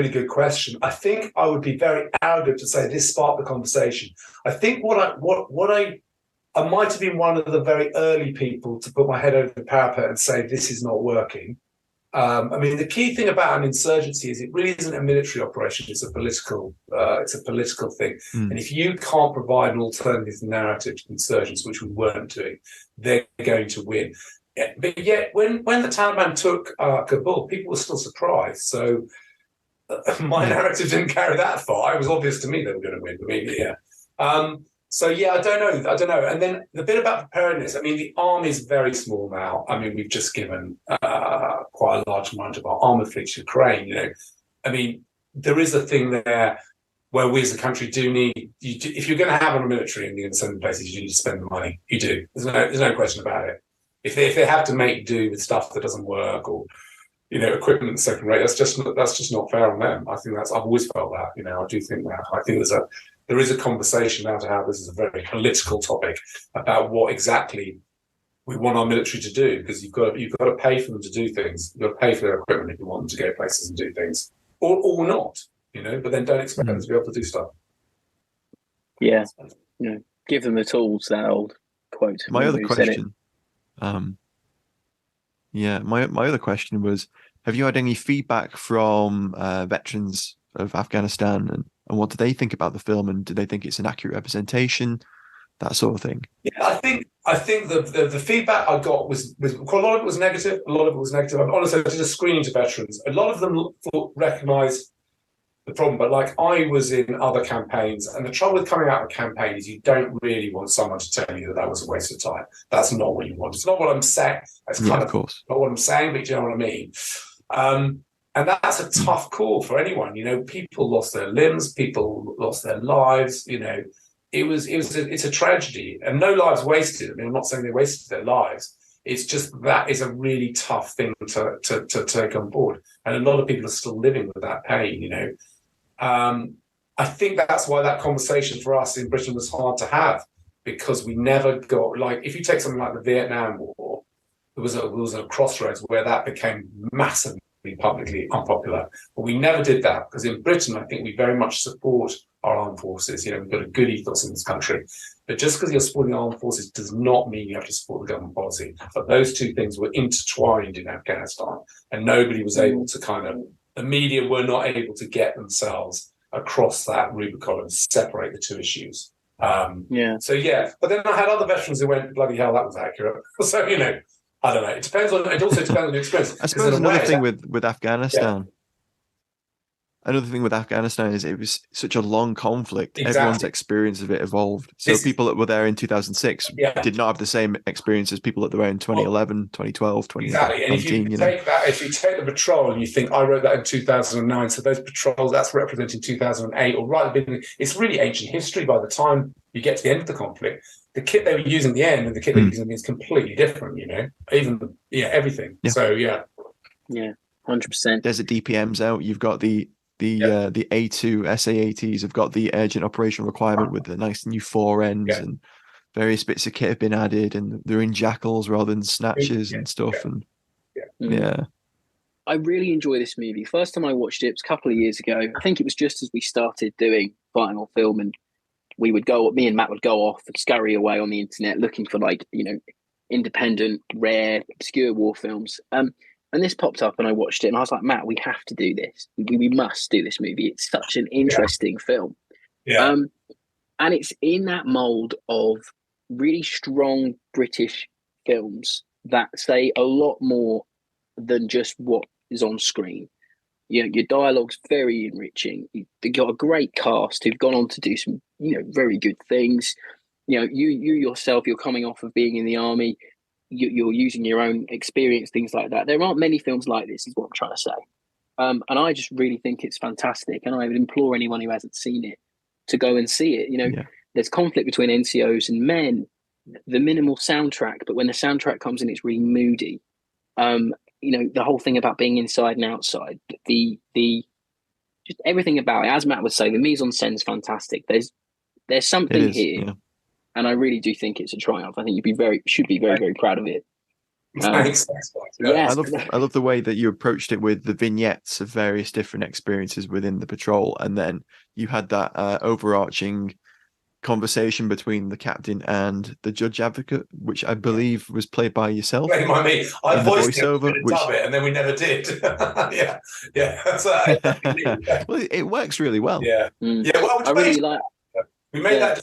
good question. I think I would be very arrogant to say this sparked the conversation. I think I might have been one of the very early people to put my head over the parapet and say this is not working. The key thing about an insurgency is it really isn't a military operation; it's a political thing. And if you can't provide an alternative narrative to insurgents, which we weren't doing, they're going to win. But yet, when the Taliban took Kabul, people were still surprised. So my narrative didn't carry that far. It was obvious to me they were going to win. So I don't know. And then the bit about preparedness. The army is very small now. We've just given quite a large amount of our armored fleet to Ukraine. There is a thing there where we as a country do need. If you're going to have a military and you're going to send them places, you need to spend the money. You do. There's no question about it. If they have to make do with stuff that doesn't work or equipment second rate, that's just not fair on them. I've always felt that. I do think that. I think there is a conversation now to have. This is a very political topic about what exactly we want our military to do, because you've got to pay for them to do things. You've got to pay for their equipment if you want them to go places and do things, or not. But then don't expect them to be able to do stuff. Yeah, give them the tools. That old quote. My other question. My other question was: have you had any feedback from veterans of Afghanistan, and what do they think about the film, and do they think it's an accurate representation, that sort of thing? Yeah, I think I think the feedback I got was a lot of it was negative. A lot of it was negative. Honestly, I did a screening to veterans. A lot of them recognised the problem, but like I was in other campaigns, and the trouble with coming out of a campaign is you don't really want someone to tell you that was a waste of time. That's not what you want. It's not what I'm saying. That's kind of course. Not what I'm saying, but you know what I mean. And that's a tough call for anyone. You know, people lost their limbs, people lost their lives. You know, it's a tragedy, and no lives wasted. I mean, I'm not saying they wasted their lives. It's just that is a really tough thing to take on board, and a lot of people are still living with that pain. You know, I think that's why that conversation for us in Britain was hard to have, because we never got, like, if you take something like the Vietnam War, there was a crossroads where that became massively publicly unpopular, but we never did that, because in Britain I think we very much support our armed forces. You know, we've got a good ethos in this country, but just because you're supporting armed forces does not mean you have to support the government policy. But those two things were intertwined in Afghanistan, and nobody was able to the media were not able to get themselves across that Rubicon and separate the two issues. But then I had other veterans who went, bloody hell, that was accurate. So, you know, I don't know. It also depends on the experience. I suppose another thing with Afghanistan. Another thing with Afghanistan is it was such a long conflict. Exactly. Everyone's experience of it evolved. So people that were there in 2006 did not have the same experience as people that were in 2011, 2012, 2019. Exactly. And if you take the patrol and you think, I wrote that in 2009, so those patrols, that's representing 2008, or right at the beginning, it's really ancient history by the time you get to the end of the conflict. The kit they were using at the end and the kit they're using is completely different, you know, even, everything. Yeah. So, Yeah, 100%. There's a DPMs out. You've got the A2 SAATs have got the urgent operation requirement with the nice new fore ends, and various bits of kit have been added, and they're in jackals rather than snatches and stuff. I really enjoy this movie. First time I watched it was a couple of years ago. I think it was just as we started doing final film, and me and Matt would go off and scurry away on the internet looking for, like, you know, independent, rare, obscure war films. And this popped up and I watched it and I was like, Matt, we have to do this. We must do this movie. It's such an interesting film. Yeah. And it's in that mold of really strong British films that say a lot more than just what is on screen. You know, your dialogue's very enriching. You've got a great cast who've gone on to do some, you know, very good things. You know, you yourself, you're coming off of being in the army. You're using your own experience, things like that. There aren't many films like this, is what I'm trying to say. And I just really think it's fantastic. And I would implore anyone who hasn't seen it to go and see it. You know, there's conflict between NCOs and men, the minimal soundtrack, but when the soundtrack comes in, it's really moody. You know, the whole thing about being inside and outside, the just everything about it, as Matt would say, the mise en scène is fantastic. There's something here. Yeah. And I really do think it's a triumph. I think should be very, very proud of it. Thanks. I love the way that you approached it with the vignettes of various different experiences within the patrol, and then you had that overarching conversation between the captain and the judge advocate, which I believe was played by yourself. Played by me. I voiced voiceover, it, and then we never did. That's Well, it works really well. Well, I really like. We made that.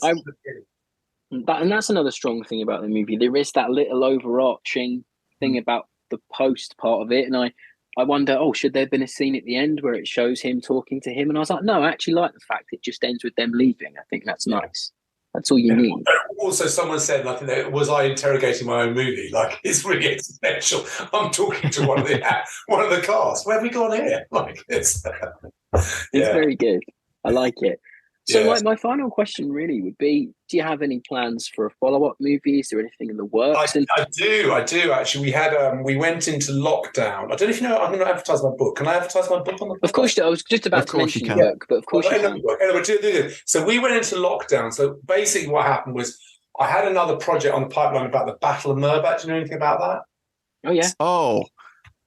And that's another strong thing about the movie. There is that little overarching thing about the post part of it, and I wonder, should there have been a scene at the end where it shows him talking to him? And I was like, no, I actually like the fact it just ends with them leaving. I think that's nice. That's all you need. Also, someone said, like, was I interrogating my own movie? Like, it's really existential. I'm talking to one of the cast. Where have we gone here? Like, it's very good. I like it. So my final question really would be, do you have any plans for a follow-up movie? Is there anything in the works? I do actually. We went into lockdown. I don't know if you know, I'm going to advertise my book. Can I advertise my book on the podcast? Of course, I was just about to mention the book, but of course you can. Anyway, so we went into lockdown. So basically what happened was I had another project on the pipeline about the Battle of Mirbat. Do you know anything about that? Oh, yeah. Oh,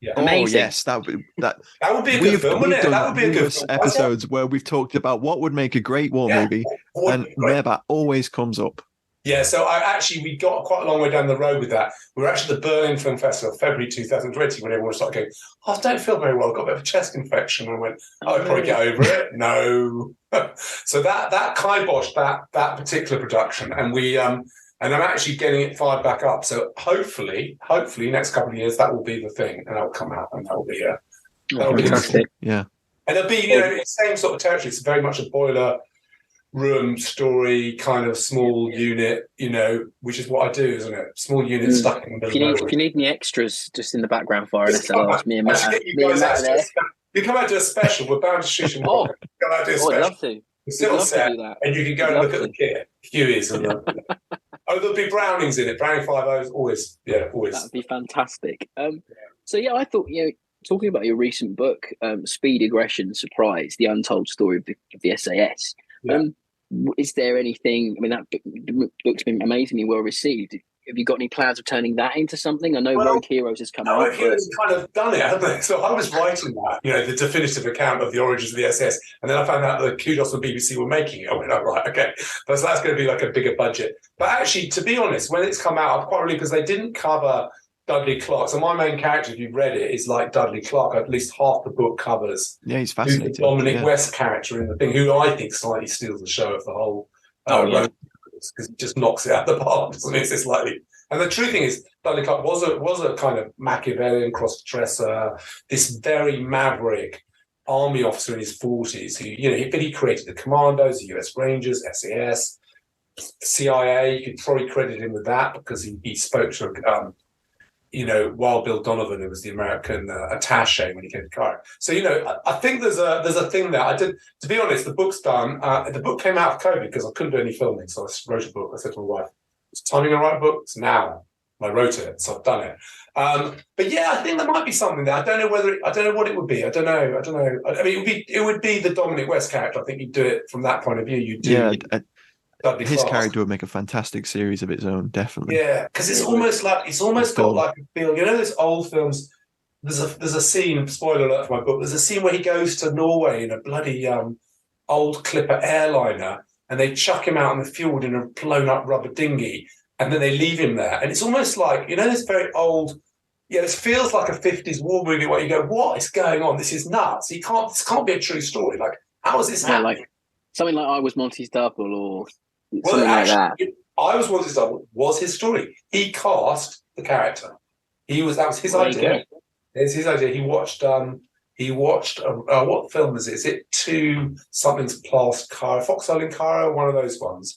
yeah. Amazing. Oh, yes, that would be a good film, wouldn't it? That would be a good film. Episodes where we've talked about what would make a great war movie, and Mirbat always comes up. Yeah, so we got quite a long way down the road with that. We were actually at the Berlin Film Festival, February 2020, when everyone started going, I don't feel very well, I've got a bit of a chest infection. And I went, I'll probably get over it. No. So that kiboshed that particular production. And and I'm actually getting it fired back up. So hopefully, next couple of years that will be the thing, and that will come out, and that will be Fantastic. Yeah. And it'll be, it's the same sort of territory. It's very much a boiler room story, kind of small unit, which is what I do, isn't it? Small unit stuck in the middle of nowhere. If you need any extras just in the background for an SLR, me and Matt there. You come out to a special, we're bound to shoot and walk. Come out to a special. I'd love to. Sit on set, and you can go and look at the kit. Hueys and there'll be Brownings in it. Browning 5.0s, always. That'd be fantastic. So yeah, I thought, talking about your recent book, Speed, Aggression, Surprise: The Untold Story of the SAS. Yeah. Is there anything? I mean, that book's been amazingly well received. Have you got any plans of turning that into something? I know Rogue Heroes has come out. Rogue Heroes kind of done it, haven't they? So I was writing that, the definitive account of the origins of the SS, and then I found out that Kudos and BBC were making it. I went, right, okay. So that's going to be like a bigger budget. But actually, to be honest, when it's come out, I'm quite relieved because they didn't cover Dudley Clark. So my main character, if you've read it, is like Dudley Clark. At least half the book covers. Yeah, he's fascinating. The Dominic West character in the thing, who I think slightly steals the show of the whole. Because it just knocks it out of the park, doesn't it? It's slightly. And the true thing is, Dudley Clark was a kind of Machiavellian cross-dresser, this very maverick army officer in his 40s who, he created the Commandos, the US Rangers, SAS, CIA. You could probably credit him with that because he spoke to Wild Bill Donovan, who was the American attaché when he came to Cairo. So, I think there's a thing there. To be honest, the book's done. The book came out of COVID because I couldn't do any filming, so I wrote a book. I said to my wife, it's timing to write a book. It's now. I wrote it, so I've done it. But yeah, I think there might be something there. I don't know what it would be. I don't know. I mean, it would be the Dominic West character. I think you'd do it from that point of view. You'd do. Yeah. His character would make a fantastic series of its own, definitely. Yeah, because it's almost got like a feel. Those old films. There's a scene. Spoiler alert for my book. There's a scene where he goes to Norway in a bloody old Clipper airliner, and they chuck him out in the fjord in a blown up rubber dinghy, and then they leave him there. And it's almost like this very old. Yeah, this feels like a 50s war movie where you go, "What is going on? This is nuts. This can't be a true story. Like, how is this happening?" Like something like I Was Monty's Double or. Something like that. I Was Monty's Double was his story. He cast the character. That was his idea. It's his idea. He watched. What film is it? Is it Two Something's Past Cairo? Foxhole in Cairo? One of those ones.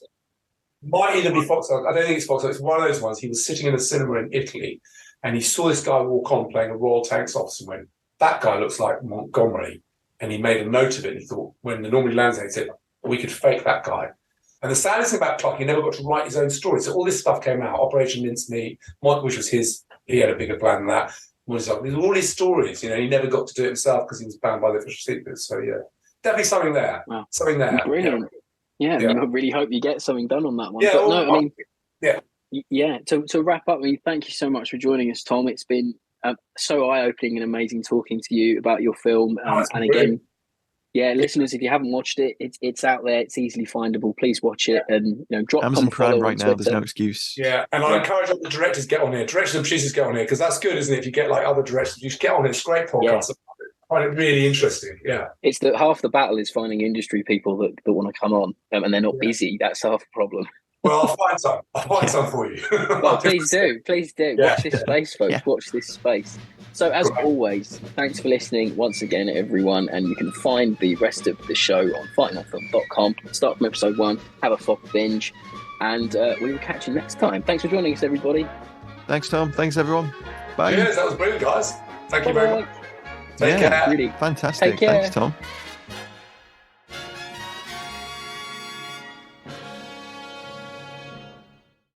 Might either be Foxhole. I don't think it's Foxhole. It's one of those ones. He was sitting in a cinema in Italy, and he saw this guy walk on playing a Royal Tanks officer. And went, that guy looks like Montgomery, and he made a note of it. And he thought, when the Normandy lands, he said, we could fake that guy. And the saddest thing about Clark, he never got to write his own story. So all this stuff came out. Operation Mincemeat, which was his. He had a bigger plan than that. These are all his stories. He never got to do it himself because he was bound by the official secrets. So yeah, definitely something there. Wow. Something there. Brilliant. Yeah. I really hope you get something done on that one. To wrap up, thank you so much for joining us, Tom. It's been so eye-opening and amazing talking to you about your film. And again. Yeah, listeners, if you haven't watched it, it's out there. It's easily findable. Please watch it and drop Amazon Prime right now. There's no excuse. Yeah, and I encourage all the directors get on here. Directors and producers get on here because that's good, isn't it? If you get like other directors, you should get on it. It's a great podcast. I find it really interesting. Yeah, it's that half the battle is finding industry people that want to come on, and they're not busy. That's half the problem. Well, I'll find some for you. Well, please do. Watch this space, folks. Yeah. Watch this space. So, as always, thanks for listening once again, everyone. And you can find the rest of the show on fightingonfilm.com. Start from episode 1, have a FOC binge, and we will catch you next time. Thanks for joining us, everybody. Thanks, Tom. Thanks, everyone. Bye. Yes, that was brilliant, guys. Thank you very much. Take care. Really fantastic. Thanks, Tom.